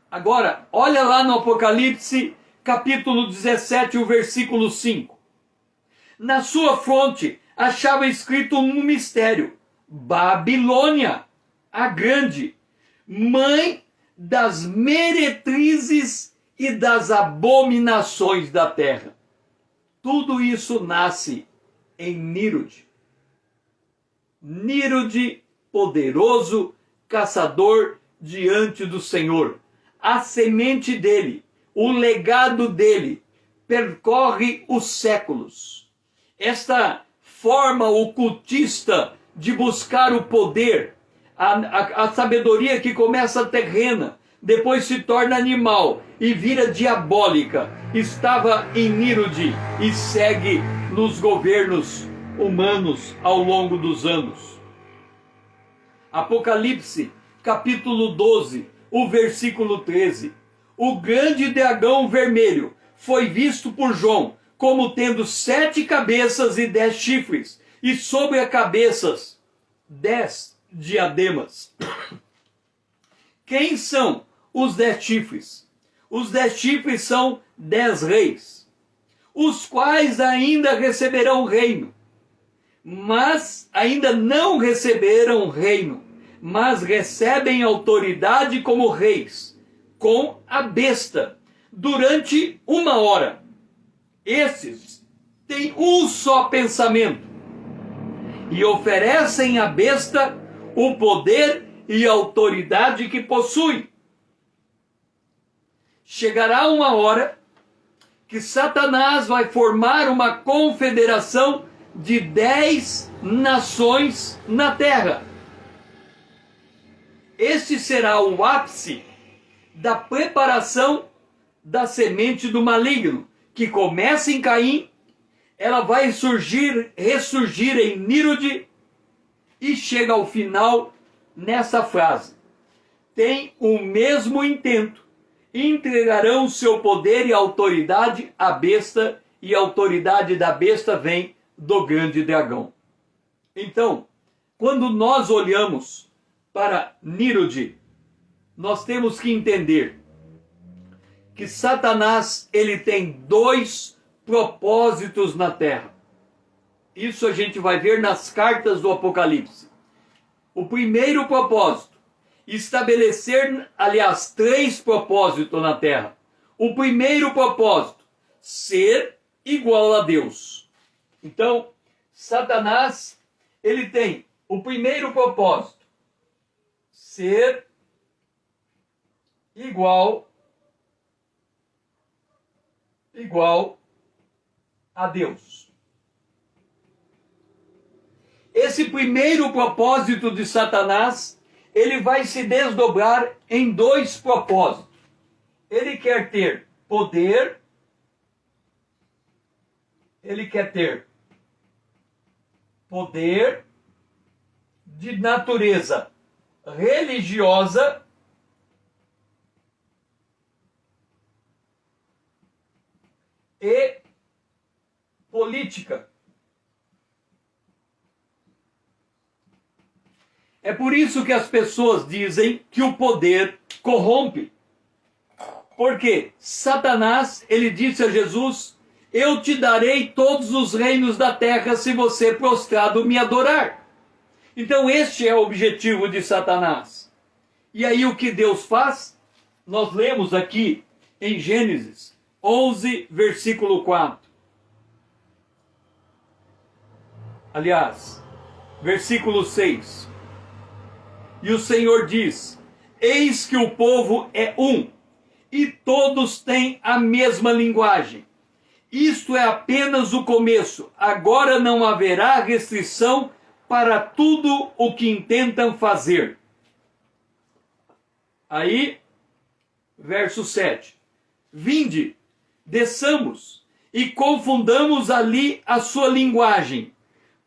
Agora, olha lá no Apocalipse, capítulo 17, o versículo 5. Na sua fronte achava escrito um mistério: Babilônia, a grande, mãe das meretrizes e das abominações da terra. Tudo isso nasce em Nirod. Nirod, poderoso caçador diante do Senhor. A semente dele, o legado dele, percorre os séculos. Esta forma ocultista de buscar o poder, a sabedoria que começa terrena, depois se torna animal e vira diabólica, estava em Nirod e segue nos governos humanos ao longo dos anos. Apocalipse, capítulo 12, o versículo 13. O grande dragão vermelho foi visto por João como tendo 7 cabeças e 10 chifres, e sobre as cabeças 10 diademas. Quem são os 10 chifres? Os 10 chifres são 10 reis, os quais ainda receberão reino, mas ainda não receberam reino, mas recebem autoridade como reis, com a besta, durante 1 hora. Esses têm um só pensamento e oferecem à besta o poder e a autoridade que possui. Chegará 1 hora que Satanás vai formar uma confederação de 10 nações na terra. Este será o ápice da preparação da semente do maligno, que começa em Caim, ela vai ressurgir em Nirod e chega ao final nessa frase: tem o mesmo intento, entregarão seu poder e autoridade à besta, e a autoridade da besta vem do grande dragão. Então, quando nós olhamos para Nirod, nós temos que entender que Satanás, ele tem 2 propósitos na terra. Isso a gente vai ver nas cartas do Apocalipse. O primeiro propósito, estabelecer, aliás, 3 propósitos na terra. O primeiro propósito, ser igual a Deus. Então, Satanás, ele tem o primeiro propósito, ser igual a Deus. Esse primeiro propósito de Satanás, ele vai se desdobrar em 2 propósitos. Ele quer ter poder, de natureza religiosa e política. É por isso que as pessoas dizem que o poder corrompe. Porque Satanás, ele disse a Jesus: eu te darei todos os reinos da terra se você prostrado me adorar. Então este é o objetivo de Satanás. E aí o que Deus faz? Nós lemos aqui em Gênesis 11, versículo 4. Aliás, versículo 6. E o Senhor diz: eis que o povo é um, e todos têm a mesma linguagem. Isto é apenas o começo. Agora não haverá restrição para tudo o que intentam fazer. Aí, verso 7. Vinde, desçamos e confundamos ali a sua linguagem,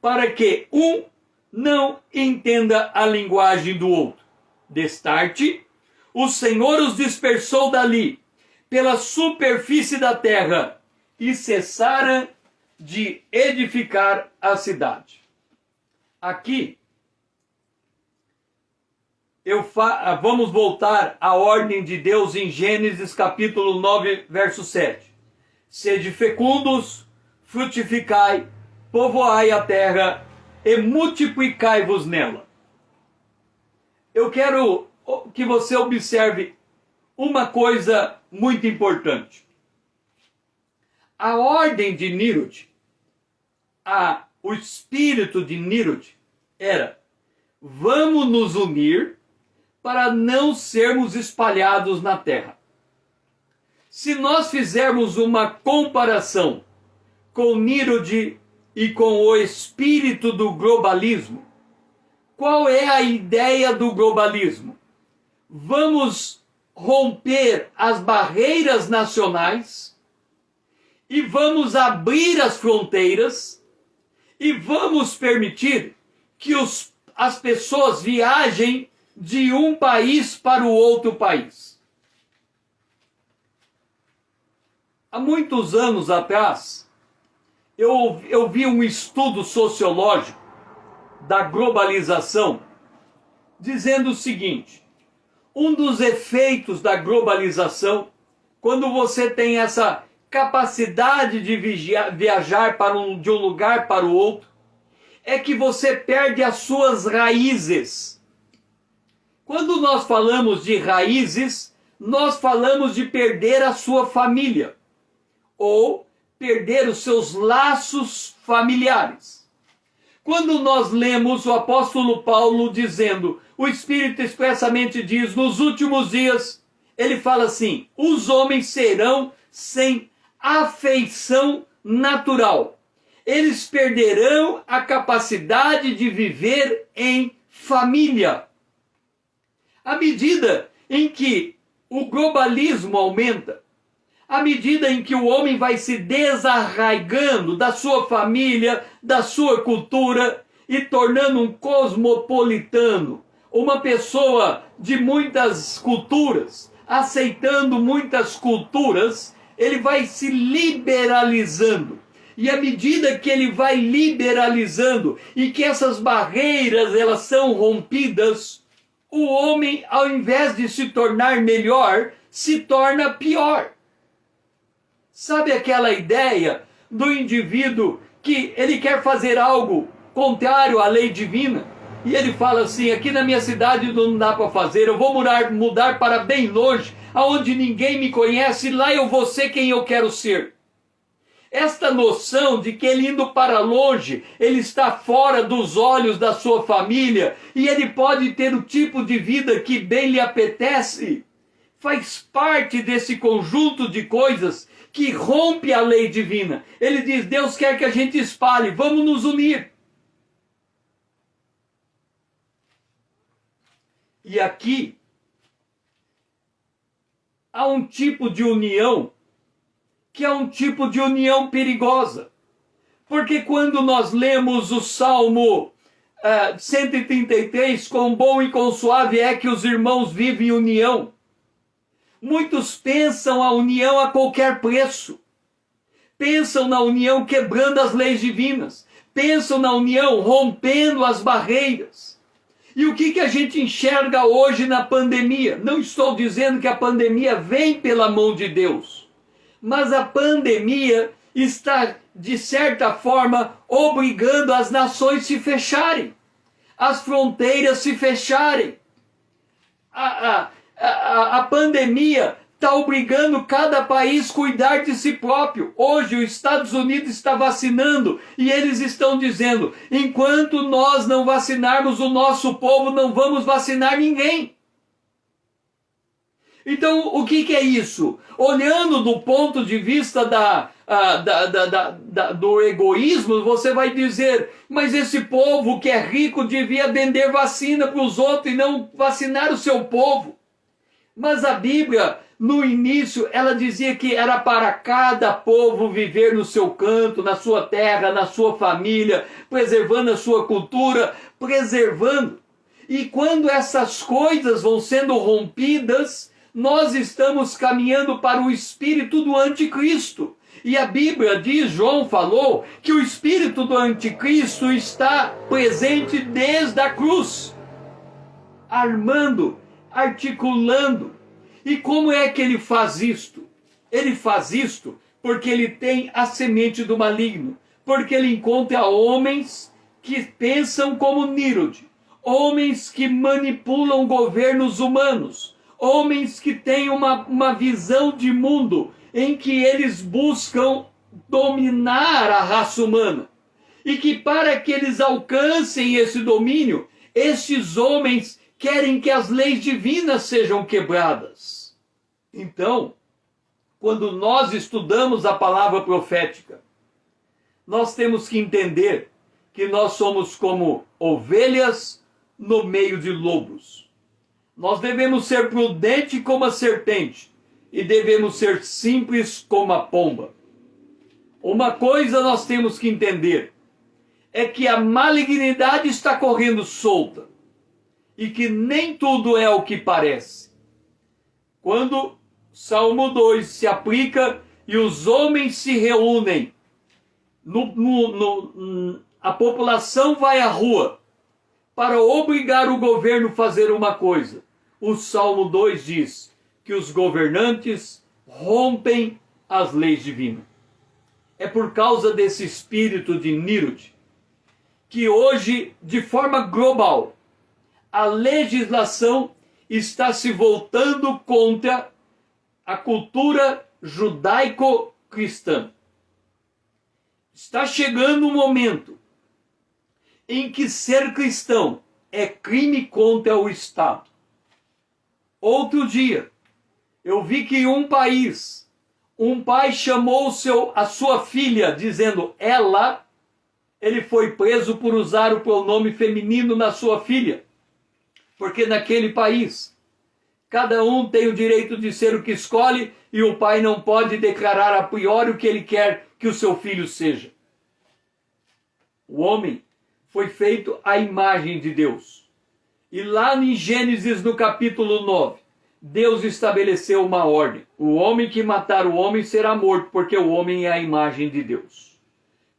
para que um não entenda a linguagem do outro. Destarte, o Senhor os dispersou dali, pela superfície da terra, e cessaram de edificar a cidade. Aqui, vamos voltar à ordem de Deus em Gênesis capítulo 9, verso 7. Sede fecundos, frutificai, povoai a terra e multiplicai-vos nela. Eu quero que você observe uma coisa muito importante. A ordem de Nirod, o espírito de Nirod era: vamos nos unir para não sermos espalhados na terra. Se nós fizermos uma comparação com Nirod e com o espírito do globalismo, qual é a ideia do globalismo? Vamos romper as barreiras nacionais e vamos abrir as fronteiras e vamos permitir que as pessoas viajem de um país para o outro país. Há muitos anos atrás, eu vi um estudo sociológico da globalização dizendo o seguinte: um dos efeitos da globalização, quando você tem essa capacidade de viajar de um lugar para o outro, é que você perde as suas raízes. Quando nós falamos de raízes, nós falamos de perder a sua família, ou perder os seus laços familiares. Quando nós lemos o apóstolo Paulo dizendo, o Espírito expressamente diz, nos últimos dias, ele fala assim: os homens serão sem afeição natural. Eles perderão a capacidade de viver em família. À medida em que o globalismo aumenta, à medida em que o homem vai se desarraigando da sua família, da sua cultura e tornando um cosmopolitano, uma pessoa de muitas culturas, aceitando muitas culturas, ele vai se liberalizando. E à medida que ele vai liberalizando e que essas barreiras elas são rompidas, o homem, ao invés de se tornar melhor, se torna pior. Sabe aquela ideia do indivíduo que ele quer fazer algo contrário à lei divina? E ele fala assim: aqui na minha cidade não dá para fazer, eu vou mudar para bem longe, aonde ninguém me conhece, lá eu vou ser quem eu quero ser. Esta noção de que ele indo para longe, ele está fora dos olhos da sua família e ele pode ter o tipo de vida que bem lhe apetece, faz parte desse conjunto de coisas que rompe a lei divina. Ele diz: Deus quer que a gente espalhe, vamos nos unir. E aqui há um tipo de união que é um tipo de união perigosa. Porque quando nós lemos o Salmo 133, quão bom e quão suave é que os irmãos vivem em união. Muitos pensam a união a qualquer preço. pensam na união quebrando as leis divinas, pensam na união rompendo as barreiras. E o que a gente enxerga hoje na pandemia? Não estou dizendo que a pandemia vem pela mão de Deus, mas a pandemia está, de certa forma, obrigando as nações a se fecharem, as fronteiras se fecharem. A pandemia está obrigando cada país a cuidar de si próprio. Hoje, os Estados Unidos está vacinando e eles estão dizendo: enquanto nós não vacinarmos o nosso povo, não vamos vacinar ninguém. Então, o que é isso? Olhando do ponto de vista do egoísmo, você vai dizer: mas esse povo que é rico devia vender vacina para os outros e não vacinar o seu povo. Mas a Bíblia, no início, ela dizia que era para cada povo viver no seu canto, na sua terra, na sua família, preservando a sua cultura, preservando. E quando essas coisas vão sendo rompidas, nós estamos caminhando para o espírito do anticristo. E a Bíblia diz, João falou, que o espírito do anticristo está presente desde a cruz, armando, articulando. E como é que ele faz isto? Ele faz isto porque ele tem a semente do maligno, porque ele encontra homens que pensam como Nírode, homens que manipulam governos humanos, homens que têm uma visão de mundo em que eles buscam dominar a raça humana. E que para que eles alcancem esse domínio, esses homens querem que as leis divinas sejam quebradas. Então, quando nós estudamos a palavra profética, nós temos que entender que nós somos como ovelhas no meio de lobos. Nós devemos ser prudentes como a serpente e devemos ser simples como a pomba. Uma coisa nós temos que entender é que a malignidade está correndo solta e que nem tudo é o que parece. Quando Salmo 2 se aplica e os homens se reúnem, a população vai à rua para obrigar o governo a fazer uma coisa. O Salmo 2 diz que os governantes rompem as leis divinas. É por causa desse espírito de Nírode que hoje, de forma global, a legislação está se voltando contra a cultura judaico-cristã. Está chegando um momento em que ser cristão é crime contra o Estado. Outro dia, eu vi que em um país, um pai chamou a sua filha, dizendo ela, ele foi preso por usar o pronome feminino na sua filha. Porque naquele país, cada um tem o direito de ser o que escolhe e o pai não pode declarar a priori o que ele quer que o seu filho seja. O homem foi feito à imagem de Deus. E lá em Gênesis, no capítulo 9, Deus estabeleceu uma ordem. O homem que matar o homem será morto, porque o homem é a imagem de Deus.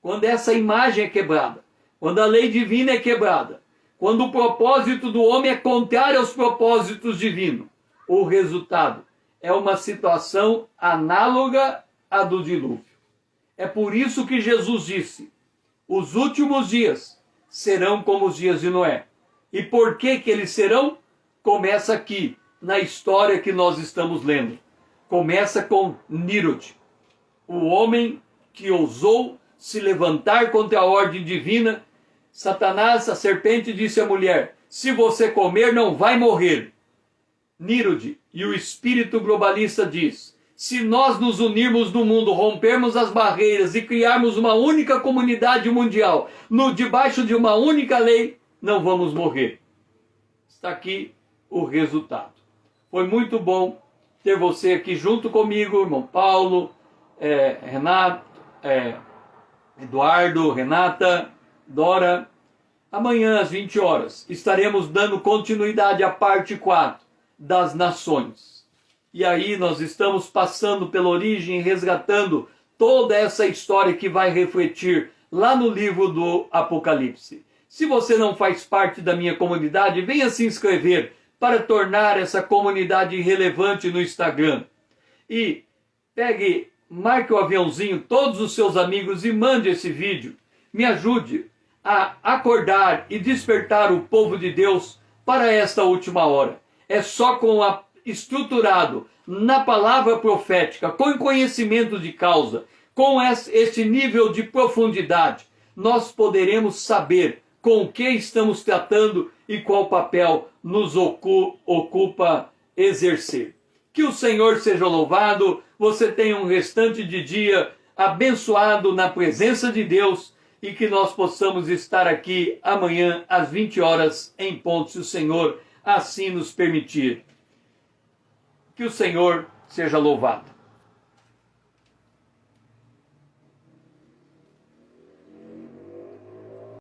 Quando essa imagem é quebrada, quando a lei divina é quebrada, quando o propósito do homem é contrário aos propósitos divinos, o resultado é uma situação análoga à do dilúvio. É por isso que Jesus disse: os últimos dias serão como os dias de Noé. E por que eles serão? Começa aqui, na história que nós estamos lendo. Começa com Nírode, o homem que ousou se levantar contra a ordem divina. Satanás, a serpente, disse à mulher: se você comer, não vai morrer. Nírode e o espírito globalista diz: se nós nos unirmos no mundo, rompermos as barreiras e criarmos uma única comunidade mundial, debaixo de uma única lei, não vamos morrer. Está aqui o resultado. Foi muito bom ter você aqui junto comigo, irmão Paulo, Renato, Eduardo, Renata, Dora. Amanhã às 20 horas estaremos dando continuidade à parte 4 das nações. E aí nós estamos passando pela origem, resgatando toda essa história que vai refletir lá no livro do Apocalipse. Se você não faz parte da minha comunidade, venha se inscrever para tornar essa comunidade relevante no Instagram. E marque o aviãozinho, todos os seus amigos e mande esse vídeo. Me ajude a acordar e despertar o povo de Deus para esta última hora. É só estruturado na palavra profética, com conhecimento de causa, com este nível de profundidade, nós poderemos saber com o que estamos tratando e qual papel nos ocupa exercer. Que o Senhor seja louvado, você tenha um restante de dia abençoado na presença de Deus e que nós possamos estar aqui amanhã às 20 horas em ponto, se o Senhor assim nos permitir. Que o Senhor seja louvado.